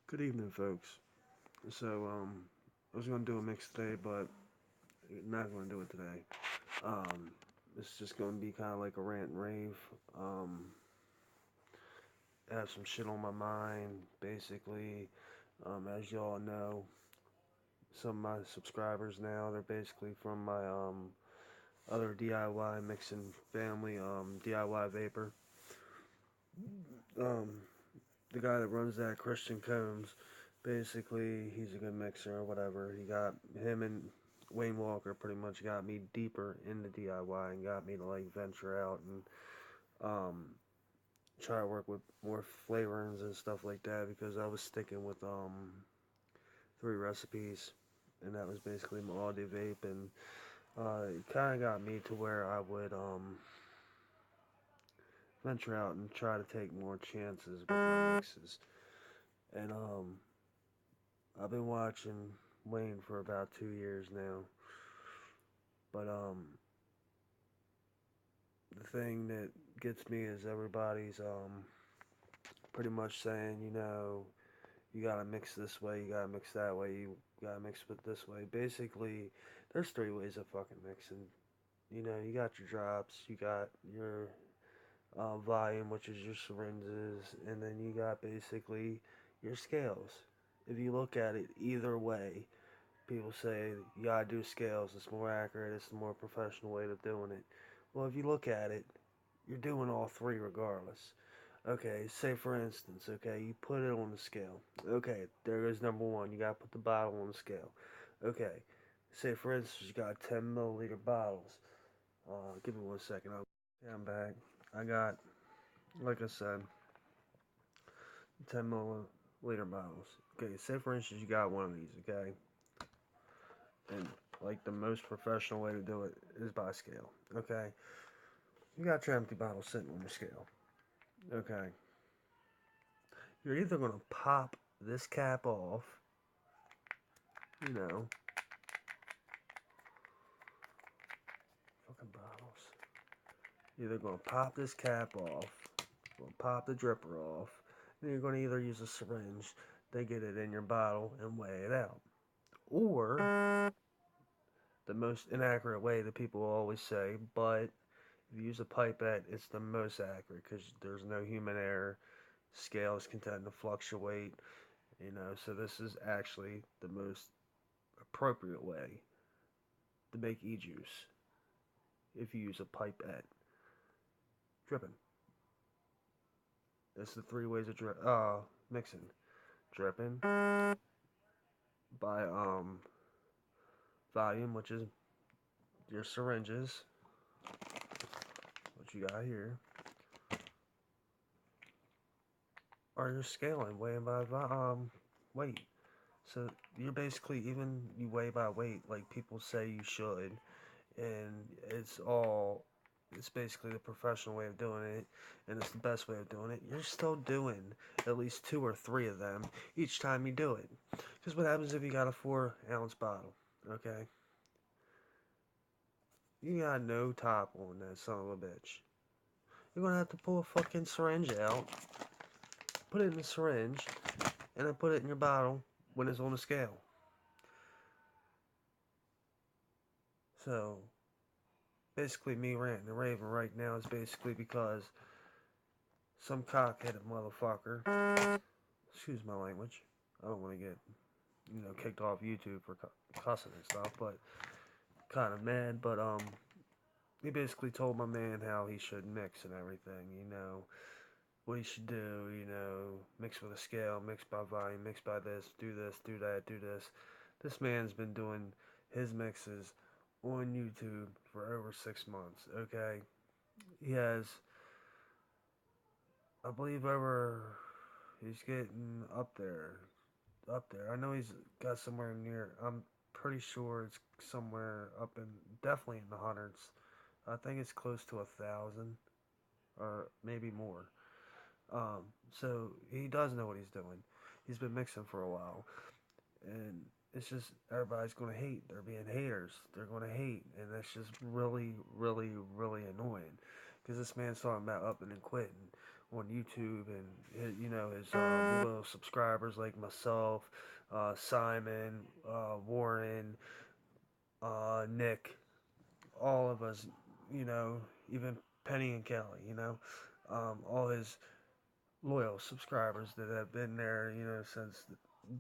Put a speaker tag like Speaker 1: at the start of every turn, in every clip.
Speaker 1: Good evening, folks. I was gonna do a mix today, but not gonna do it today. Um, it's just gonna be kind of like a rant and rave. Um, I have some shit on my mind, basically. As y'all know, some of my subscribers now, they're basically from my other DIY mixing family, DIYVAPOR. Um, the guy that runs that, Christian Coombes, basically he's a good mixer or whatever. He got him and Wayne Walker pretty much got me deeper into DIY and got me to like venture out and um, try to work with more flavorings and stuff like that because I was sticking with three recipes and that was basically my all day vape and it kind of got me to where I would venture out and try to take more chances with my mixes and I've been watching Wayne for about 2 years now. But the thing that gets me is everybody's pretty much saying, you gotta mix this way, you gotta mix that way, you gotta mix it this way. Basically, there's three ways of fucking mixing. You got your drops, you got your volume, which is your syringes, and then you got basically your scales. If you look at it either way, people say you gotta do scales, it's more accurate, it's the more professional way of doing it. Well, if you look at it, you're doing all three regardless. Okay, say for instance, okay, you put it on the scale. Okay, there goes number one, you gotta put the bottle on the scale. Okay, say for instance, you got 10 milliliter bottles. Give me 1 second. I'm back. I got, like I said, 10 milliliter bottles. Okay, say for instance, you got one of these, okay? And like the most professional way to do it is by scale. Okay, you got your empty bottle sitting on your scale. Okay, you're either gonna pop this cap off, you know, fucking bottles. You're either gonna pop this cap off, or pop the dripper off, and you're gonna either use a syringe to get it in your bottle and weigh it out, or the most inaccurate way that people always say, but if you use a pipette, it's the most accurate because there's no human error. Scales can tend to fluctuate, so this is actually the most appropriate way to make e-juice if you use a pipette. Dripping. That's the three ways of mixing. Dripping by volume, which is your syringes, what you got here, or your scaling, weighing by weight. So you're basically, even you weigh by weight like people say you should, and it's basically the professional way of doing it, and it's the best way of doing it. You're still doing at least two or three of them each time you do it. Because what happens if you got a 4 ounce bottle? Okay, you got no top on that son of a bitch. You're gonna have to pull a fucking syringe out, put it in the syringe, and then put it in your bottle when it's on the scale. So basically, me ranting and raving right now is basically because some cock-headed motherfucker, excuse my language, I don't want to get, kicked off YouTube for cussing and stuff, but kind of mad, but, he basically told my man how he should mix and everything, what he should do, mix with a scale, mix by volume, mix by this, do that, do this. This man's been doing his mixes on YouTube for over 6 months, okay? He has, I believe, he's getting up there. I know he's got somewhere near, I'm pretty sure it's somewhere up in, definitely in the hundreds. I think it's close to 1,000 or maybe more. So he does know what he's doing. He's been mixing for a while, and it's just everybody's gonna hate. They're being haters. They're gonna hate, and that's just really, really, really annoying. Because this man's talking about upping and quitting. on YouTube, and his loyal subscribers like myself, Simon, Warren, Nick, all of us, even Penny and Kelly, all his loyal subscribers that have been there, since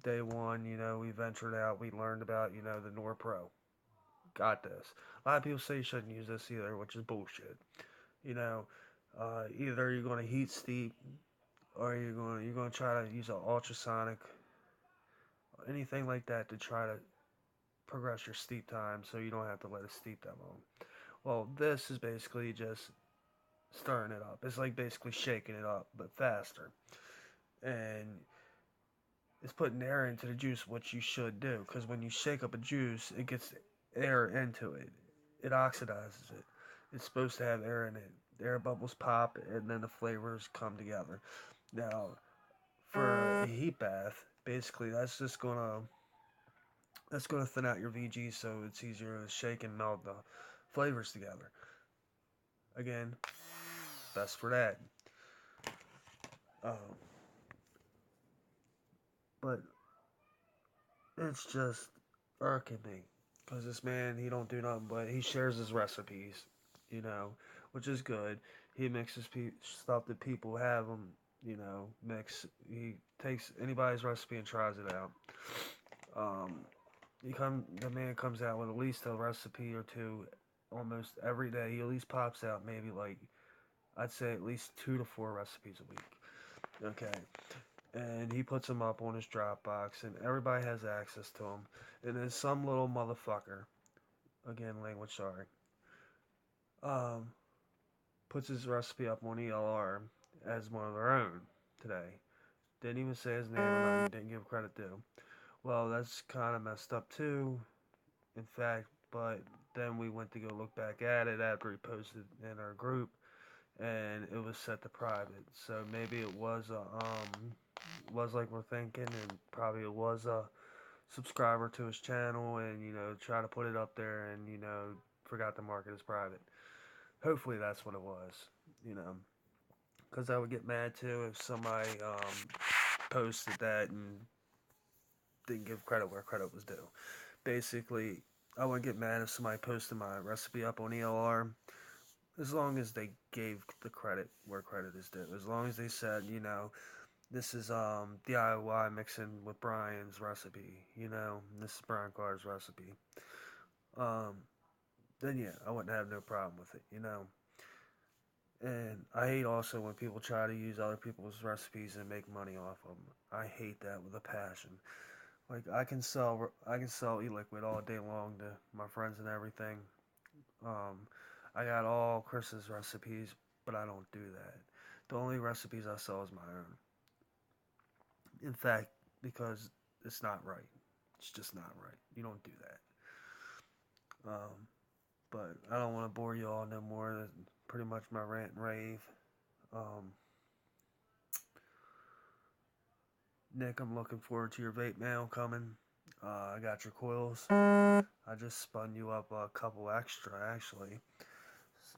Speaker 1: day one. We ventured out, we learned about, the NorPro. Got this. A lot of people say you shouldn't use this either, which is bullshit. You know, either you're going to heat steep, or you're going to try to use an ultrasonic, anything like that to try to progress your steep time so you don't have to let it steep that long. Well, this is basically just stirring it up. It's like basically shaking it up, but faster. And it's putting air into the juice, what you should do. Because when you shake up a juice, it gets air into it. It oxidizes it. It's supposed to have air in it. The air bubbles pop, and then the flavors come together. Now, for a heat bath, basically that's gonna thin out your VG, so it's easier to shake and meld the flavors together. Again, best for that. Um, but it's just irking me because this man, he don't do nothing but he shares his recipes, you know, which is good. He mixes stuff that people have him, mix. He takes anybody's recipe and tries it out. Um, the man comes out with at least a recipe or two almost every day. He at least pops out maybe like I'd say at least 2 to 4 recipes a week. Okay, and he puts them up on his Dropbox, and everybody has access to them. And then some little motherfucker, again, language sorry, um, puts his recipe up on ELR as one of their own today. Didn't even say his name or nothing, didn't give credit to. Well, that's kind of messed up too, in fact, but then we went to go look back at it after he posted in our group, and it was set to private. So maybe it was like we're thinking, and probably it was a subscriber to his channel, and try to put it up there, and forgot to mark it as private. Hopefully that's what it was, you know, because I would get mad too if somebody posted that and didn't give credit where credit was due. Basically, I wouldn't get mad if somebody posted my recipe up on ELR as long as they gave the credit where credit is due. As long as they said, this is DIY mixing with Brian's recipe, this is Brian Carr's recipe. Um, then yeah, I wouldn't have no problem with it. And I hate also when people try to use other people's recipes and make money off of them. I hate that with a passion. Like I can sell e-liquid all day long to my friends and everything. Um, I got all Chris's recipes, but I don't do that. The only recipes I sell is my own. In fact, because it's not right. It's just not right. You don't do that. But I don't want to bore you all no more. That's pretty much my rant and rave. Um, Nick, I'm looking forward to your vape mail coming. I got your coils. I just spun you up a couple extra, actually.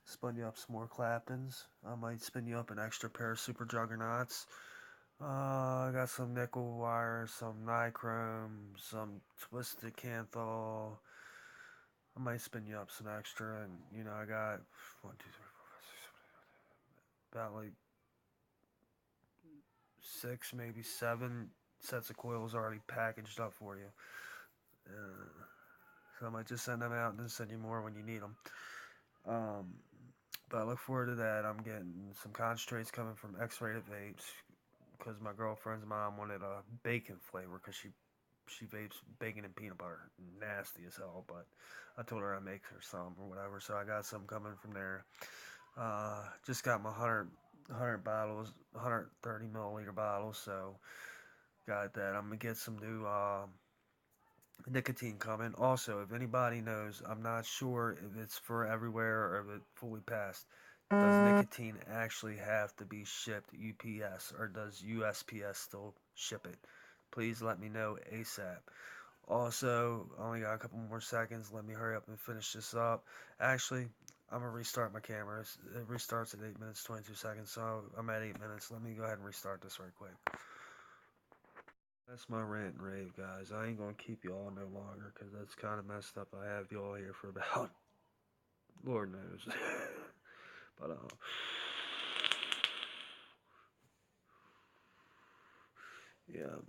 Speaker 1: Spun you up some more Claptons. I might spin you up an extra pair of Super Juggernauts. I got some nickel wire, some nichrome, some twisted canthal. I might spin you up some extra, and I got 1, 2, 3, 4, 5, 6, 7, about like 6, maybe 7 sets of coils already packaged up for you. Uh, so I might just send them out and then send you more when you need them. Um, but I look forward to that. I'm getting some concentrates coming from X-Rated Vapes because my girlfriend's mom wanted a bacon flavor because she vapes bacon and peanut butter, nasty as hell. But I told her I'd make her some or whatever, so I got some coming from there. Just got my 100 bottles, 130 milliliter bottles, so got that. I'm gonna get some new nicotine coming. Also, if anybody knows, I'm not sure if it's for everywhere or if it fully passed. Does nicotine actually have to be shipped UPS or does USPS still ship it? Please let me know ASAP. Also, I only got a couple more seconds. Let me hurry up and finish this up. Actually, I'm gonna restart my camera. It restarts at 8 minutes 22 seconds, so I'm at 8 minutes. Let me go ahead and restart this right quick. That's my rant and rave, guys. I ain't gonna keep you all no longer because that's kind of messed up. I have you all here for about Lord knows, but yeah, I'm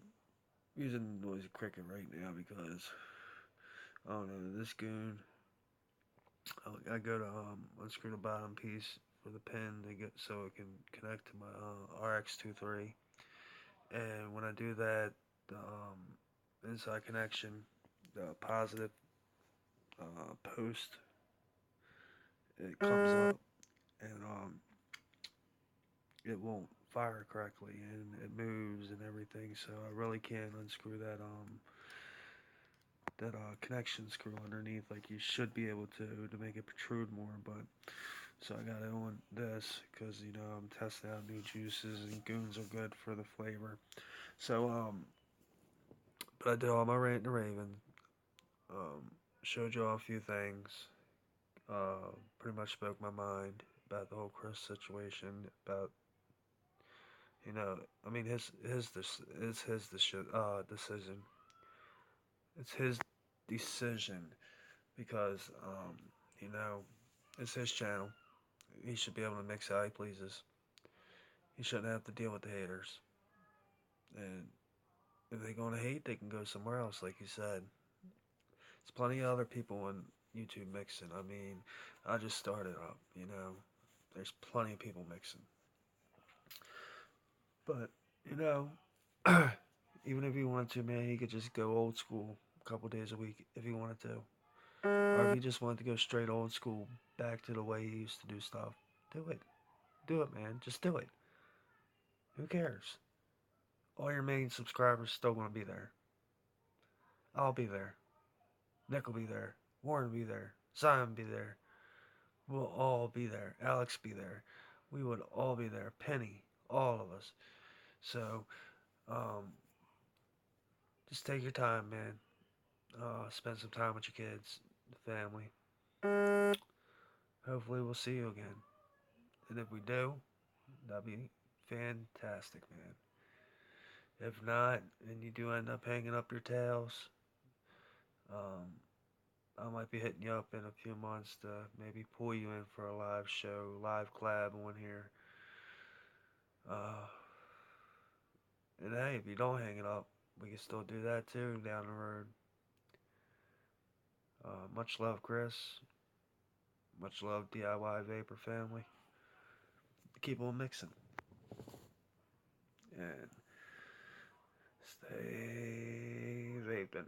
Speaker 1: using noisy cricket right now because I don't know this goon. I go to unscrew the bottom piece for the pin to get so it can connect to my RX23, and when I do that, the inside connection, the positive post, it comes up and it won't fire correctly and it moves and everything. So I really can't unscrew that connection screw underneath like you should be able to make it protrude more. But so I got it on this because you know I'm testing out new juices and goons are good for the flavor. So but I did all my ranting and raving. Um, showed you all a few things. Pretty much spoke my mind about the whole Chris situation. About you know, I mean his this is his decision. It's his decision because you know it's his channel. He should be able to mix how he pleases. He shouldn't have to deal with the haters. And if they're gonna hate, they can go somewhere else, like you said. There's plenty of other people on YouTube mixing. I mean, I just started up. You know, there's plenty of people mixing. But you know, even if he wanted to, man, he could just go old school a couple days a week if he wanted to. Or if he just wanted to go straight old school, back to the way he used to do stuff, do it. Do it, man. Just do it. Who cares? All your main subscribers still gonna be there. I'll be there. Nick will be there. Warren will be there. Simon will be there. We'll all be there. Alex be there. We would all be there. Penny. All of us. So, um, just take your time, man. Spend some time with your kids, the family. Hopefully, we'll see you again. And if we do, that'd be fantastic, man. If not, and you do end up hanging up your tails, um, I might be hitting you up in a few months to maybe pull you in for a live show, live collab on here. Uh, and hey, if you don't hang it up, we can still do that too down the road. Much love, Chris. Much love, DIY Vapor family. Keep on mixing and stay vaping.